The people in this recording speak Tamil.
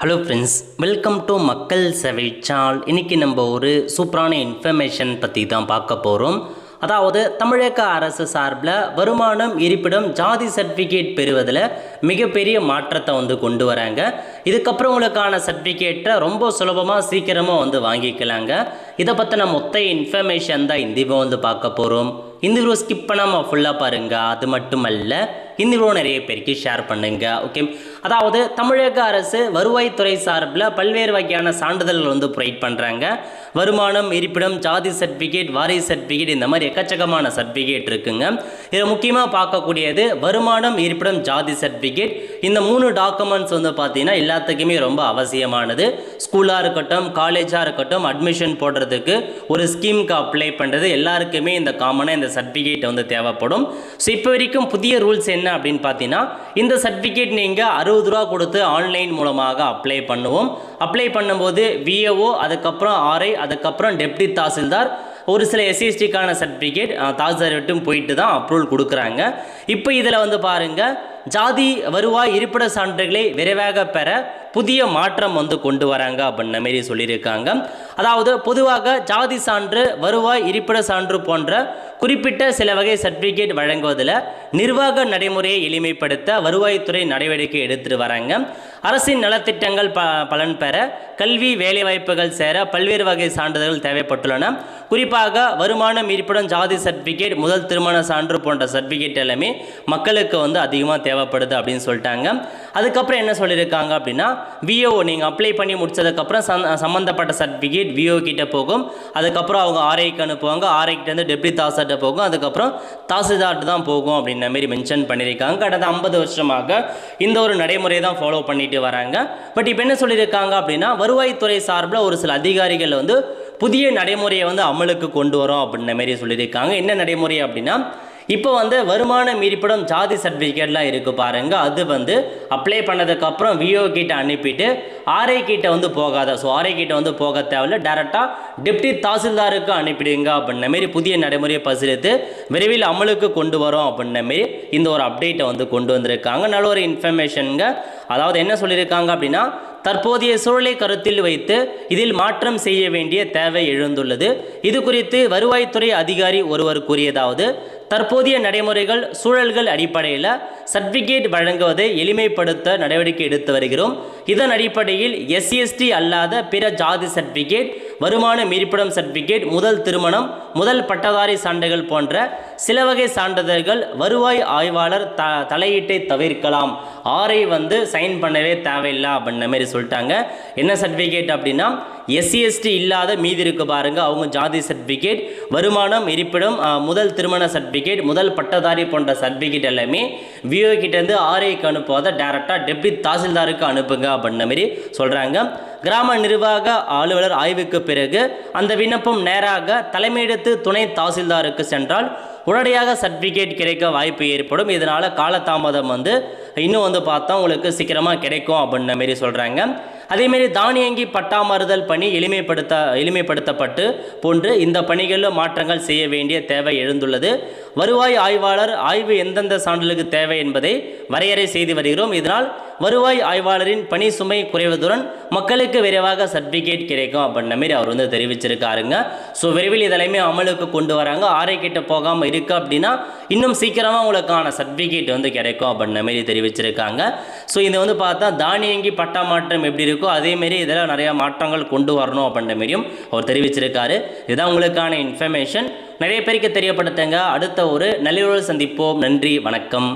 ஹலோ ஃப்ரெண்ட்ஸ், வெல்கம் டு மக்கள் சேவை சேனல். இன்றைக்கி நம்ம ஒரு சூப்பரான இன்ஃபர்மேஷன் பற்றி தான் பார்க்க போகிறோம். அதாவது தமிழக அரசு சார்பில் வருமானம், இருப்பிடம், ஜாதி சர்டிஃபிகேட் பெறுவதில் மிகப்பெரிய மாற்றத்தை கொண்டு வராங்க. இதுக்கப்புறம் உங்களுக்கான சர்டிஃபிகேட்டை ரொம்ப சுலபமாக சீக்கிரமாக வாங்கிக்கலாங்க. இதை பற்றின மொத்த இன்ஃபர்மேஷன் தான் இந்த வீடியோ பார்க்க போகிறோம். இந்த வீடியோ ஸ்கிப் பண்ணாமல் ஃபுல்லாக பாருங்கள். அது மட்டுமல்ல, இந்த வீடியோ நிறைய பேருக்கு ஷேர் பண்ணுங்க. ஓகே, அதாவது தமிழக அரசு வருவாய்த்துறை சார்பில் பல்வேறு வகையான சான்றிதழ்கள் ப்ரொவைட் பண்ணுறாங்க. வருமானம், இருப்பிடம், ஜாதி சர்டிஃபிகேட், வாரிசு சர்டிஃபிகேட், இந்த மாதிரி எக்கச்சக்கமான சர்டிஃபிகேட் இருக்குங்க. இதில் முக்கியமாக பார்க்கக்கூடியது வருமானம், இருப்பிடம், ஜாதி சர்டிஃபிகேட். இந்த 3 டாக்குமெண்ட்ஸ் பார்த்தீங்கன்னா எல்லாத்துக்குமே ரொம்ப அவசியமானது. ஸ்கூலாக இருக்கட்டும், காலேஜாக இருக்கட்டும், அட்மிஷன் போடுறதுக்கு ஒரு ஸ்கீமுக்கு அப்ளை பண்ணுறது எல்லாருக்குமே இந்த காமனாக இந்த சர்டிஃபிகேட் தேவைப்படும். ஸோ இப்போ வரைக்கும் புதிய ரூல்ஸ் என்ன அப்படின்னு பார்த்தீங்கன்னா, இந்த சர்டிஃபிகேட் நீங்கள் 60 ரூபா கொடுத்து ஆன்லைன் மூலமாக அப்ளை பண்ணுவோம். அப்ளை பண்ணும்போது விஏஓ, அதுக்கப்புறம் ஆர்ஐ, அதுக்கப்புறம் டெப்டி தாசில்தார், ஒரு சில எஸ்சிஎஸ்டிக்கான சர்டிஃபிகேட் தாசில்தார் விட்டும் போயிட்டு தான் அப்ரூவல் கொடுக்குறாங்க. இப்போ இதில் பாருங்கள், ஜாதி, வருவாய், இருப்பிட சான்றுகளை விரைவாக பெற புதிய மாற்றம் கொண்டு வராங்க அப்படின்ன மாரி சொல்லியிருக்காங்க. அதாவது பொதுவாக ஜாதி சான்று, வருவாய், இருப்பிட சான்று போன்ற குறிப்பிட்ட சில வகை சர்டிஃபிகேட் வழங்குவதில் நிர்வாக நடைமுறையை எளிமைப்படுத்த வருவாய்த்துறை நடவடிக்கை எடுத்துட்டு வராங்க. அரசின் நலத்திட்டங்கள் பலன் பெற, கல்வி, வேலைவாய்ப்புகள் சேர பல்வேறு வகை சான்றிதழ்கள் தேவைப்பட்டுள்ளன. குறிப்பாக வருமானம், இருப்பிடம், ஜாதி சர்டிஃபிகேட், முதல் திருமண சான்று போன்ற சர்டிஃபிகேட் எல்லாமே மக்களுக்கு அதிகமாக தேவைப்படுது அப்படின்னு சொல்லிட்டாங்க. அதுக்கப்புறம் என்ன சொல்லியிருக்காங்க அப்படின்னா, விஓ நீங்கள் அப்ளை பண்ணி முடிச்சதுக்கப்புறம் சம்மந்தப்பட்ட சர்டிஃபிகேட் விஓ கிட்ட போகும். அதுக்கப்புறம் அவங்க ஆர்ஐக்கு அனுப்புவாங்க. ஆர்ஐக்கிட்டேருந்து டெப்டி தாசில்தார்கிட்ட போகும். அதுக்கப்புறம் தாசில்தார்ட்டு தான் போகும் அப்படின்ற மாதிரி மென்ஷன் பண்ணியிருக்காங்க. கடந்த 50 வருஷமாக இந்த ஒரு நடைமுறை தான் ஃபாலோ பண்ணிட்டு வராங்க. பட் இப்போ என்ன சொல்லியிருக்காங்க அப்படின்னா, வருவாய்த்துறை சார்பில் ஒரு சில அதிகாரிகள் புதிய நடைமுறையை அமலுக்கு கொண்டு வரோம் அப்படின்ற மாதிரி சொல்லியிருக்காங்க. என்ன நடைமுறை அப்படின்னா, இப்போ வருமானம், இருப்பிடம், ஜாதி சர்டிஃபிகேட்லாம் இருக்குது பாருங்கள். அது அப்ளை பண்ணதுக்கப்புறம் விஓ கிட்ட அனுப்பிட்டு ஆர்ஐ கிட்ட போகாத. ஸோ ஆர்ஐ கிட்ட போக தேவையில்ல, டேரெக்டாக டெப்டி தாசில்தாருக்கு அனுப்பிடுங்க அப்படின்ன மாரி புதிய நடைமுறையை பரிசீலித்து விரைவில் அமலுக்கு கொண்டு வரோம் அப்படின்ன மாரி இந்த ஒரு அப்டேட்டை கொண்டு வந்திருக்காங்க. நல்ல ஒரு இன்ஃபர்மேஷனுங்க. அதாவது என்ன சொல்லியிருக்காங்க அப்படின்னா, தற்போதைய சூழலை கருத்தில் வைத்து இதில் மாற்றம் செய்ய வேண்டிய தேவை எழுந்துள்ளது. இது குறித்து வருவாய்த்துறை அதிகாரி ஒருவர் கூறியதாவது, தற்போதைய நடைமுறைகள், சூழல்கள் அடிப்படையில் சர்டிஃபிகேட் வழங்குவதை எளிமைப்படுத்த நடவடிக்கை எடுத்து வருகிறோம். இதன் அடிப்படையில் எஸ்சிஎஸ்டி அல்லாத பிற ஜாதி சர்டிஃபிகேட், வருமானம், இருப்பிடம் சர்டிஃபிகேட், முதல் திருமணம், முதல் பட்டதாரி சான்றிதழ்கள் போன்ற சில வகை சான்றிதழ்கள் வருவாய் ஆய்வாளர் தலையீட்டை தவிர்க்கலாம். ஆரை சைன் பண்ணவே தேவையில்லை அப்படின்ற மாதிரி சொல்லிட்டாங்க. என்ன சர்டிஃபிகேட் அப்படின்னா, எஸ்சிஎஸ்டி இல்லாத மீதி இருக்கு பாருங்க, அவங்க ஜாதி சர்டிஃபிகேட், வருமானம், இருப்பிடம், முதல் திருமண சர்டிஃபிகேட், முதல் பட்டதாரி போன்ற சர்டிஃபிகேட் எல்லாமே விஓ கிட்டேருந்து ஆர்ஐக்கு அனுப்பாத டேரெக்டாக டெப்டி தாசில்தாருக்கு அனுப்புங்க அப்படின்ற மாதிரி சொல்கிறாங்க. கிராம நிர்வாக அலுவலர் ஆய்வுக்கு பிறகு அந்த விண்ணப்பம் நேராக தலைமையிடத்து துணை தாசில்தாருக்கு சென்றால் உடனடியாக சர்டிஃபிகேட் கிடைக்க வாய்ப்பு ஏற்படும். இதனால் காலதாமதம் இன்னும் பார்த்தா உங்களுக்கு சீக்கிரமாக கிடைக்கும் அப்படின்ற மாரி சொல்கிறாங்க. அதேமாரி தானியங்கி பட்டாமறுதல் பணி எளிமைப்படுத்தப்பட்டு போன்று இந்த பணிகளில் மாற்றங்கள் செய்ய வேண்டிய தேவை எழுந்துள்ளது. வருவாய் ஆய்வாளர் ஆய்வு எந்தெந்த சான்றுகளுக்கு தேவை என்பதை வரையறை செய்து வருகிறோம். இதனால் வருவாய் ஆய்வாளரின் பணி சுமை குறைவதுடன் மக்களுக்கு விரைவாக சர்டிஃபிகேட் கிடைக்கும் அப்படின்ற மாரி அவர் தெரிவிச்சிருக்காருங்க. ஸோ விரைவில் இதெல்லாமே அமலுக்கு கொண்டு வராங்க. ஆரை கிட்ட போகாமல் இருக்கு அப்படின்னா இன்னும் சீக்கிரமாக உங்களுக்கான சர்டிஃபிகேட் கிடைக்கும் அப்படின்ற மாரி தெரிவிச்சிருக்காங்க. ஸோ இது பார்த்தா தானியங்கி பட்டா மாற்றம் எப்படி இருக்கோ அதேமாரி இதெல்லாம் நிறையா மாற்றங்கள் கொண்டு வரணும் அப்படின்ற மாரியும் அவர் தெரிவிச்சிருக்காரு. இதுதான் உங்களுக்கான இன்ஃபர்மேஷன். நிறைய பேருக்கு தெரியப்படுத்துங்க. அடுத்த ஒரு நல்ல சந்திப்போம். நன்றி, வணக்கம்.